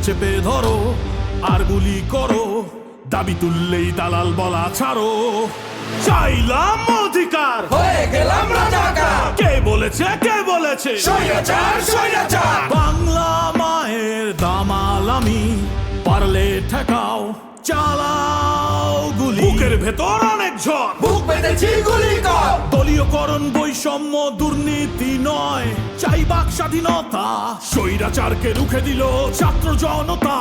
চেপে ধরো আর গুলি করো, দাবি তুললেই দালাল বলা ছাড়ো। চাইলাম অধিকার, হয়ে গেলাম রাজাকার। কে বলেছে কে বলেছে স্বৈরাচার স্বৈরাচার। বাংলা মায়ের দামাল আমি, পারলে ঠেকাও চালাও গুলি। বুকের ভেতর অনেক ঝড়, বুক পেতেছি গুলি কর। দলীয়করণ বৈষম্য দুর্নীতি নয়, চাই বাক স্বাধীনতা। স্বৈরাচারকে রুখে দিল ছাত্র জনতা।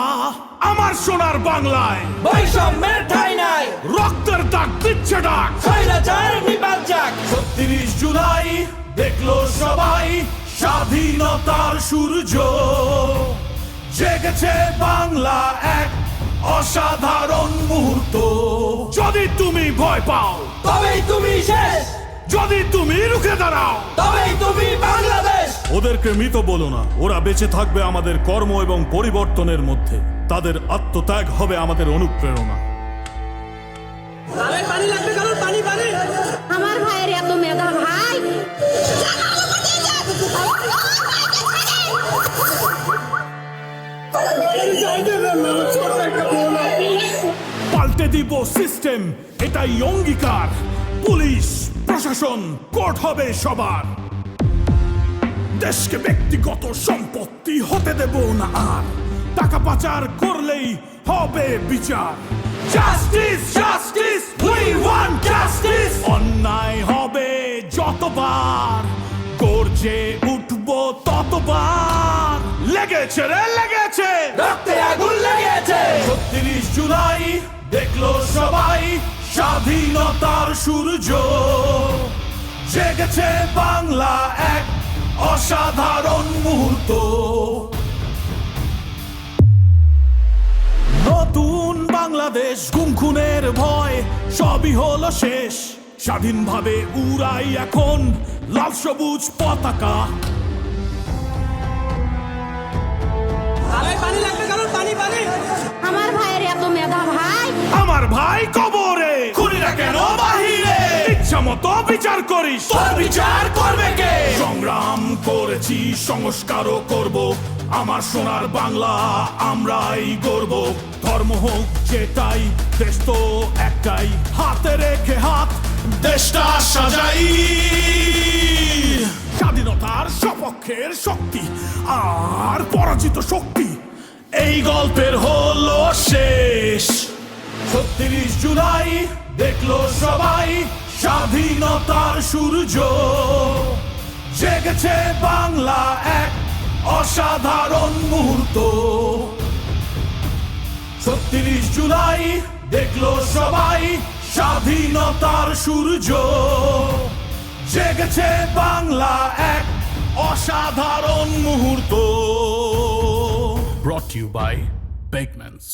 আমার সোনার বাংলায় বৈষম্যের ঠাঁই নাই, রক্তের দাগ দিচ্ছে ডাক। স্বৈরাচার নিপাত যাক। ৩০ জুলাই দেখলো সবাই স্বাধীনতার সূর্য, জেগেছে বাংলা এক অসাধারণ মুহূর্ত। যদি তুমি ভয় পাও, তবেই তুমি শেষ, যদি তুমি রুখে দাঁড়াও, তবেই তুমি বাংলাদেশ। ওদেরকে মৃত বলো না, ওরা বেঁচে থাকবে আমাদের কর্ম এবং পরিবর্তনের মধ্যে। তাদের আত্মত্যাগ হবে আমাদের অনুপ্রেরণা। আমার ভাইয়ের এত মেধা ভাই। পাল্টে দিব সিস্টেম, এটাই অঙ্গীকার। পুলিশ প্রশাসন কোর্ট হবে সবার। দেশকে ব্যক্তিগত সম্পত্তি হতে দেব না আর, টাকা পাচার করলেই হবে বিচার। Justice justice we want justice. অন্যায় হবে যতবার, গর্জে উঠবো ততবার। লেগেছে রে লেগেছে, রক্তে আগুন লেগেছে। ৩০ জুলাই দেখলো সবাই স্বাধীনতার সূর্য, জেগেছে বাংলা এক অসাধারণ মুহূর্ত। নতুন বাংলাদেশ, গুম খুনের ভয় সবই হলো শেষ। স্বাধীনভাবে উড়াই এখন লাল সবুজ পতাকা। আমার ভাইয়ের এত মেধা ভাই। আমার ভাই কবরে, খুনিরা কেন বাহিরে? ইচ্ছা মতো বিচার করিস, তোর বিচার করবে কে? সংগ্রাম করেছি, সংস্কারও করব। আমার সোনার বাংলা আমরাই গর্ব। ধর্ম হোক যেটাই, দেশ তো একটাই। হাতে রেখে হাত দেশটা সাজাই। স্বাধীনতার সপক্ষের শক্তি আর পরাজিত শক্তি এই গল্পের হলো শেষ। ৩০ জুলাই দেখলো সবাই স্বাধীনতার সূর্য, জেগেছে বাংলা এক অসাধারণ মুহূর্ত। ৩০ জুলাই দেখলো সবাই স্বাধীনতার সূর্য, জেগেছে বাংলা এক অসাধারণ মুহূর্ত। Brought to you by Bakemans.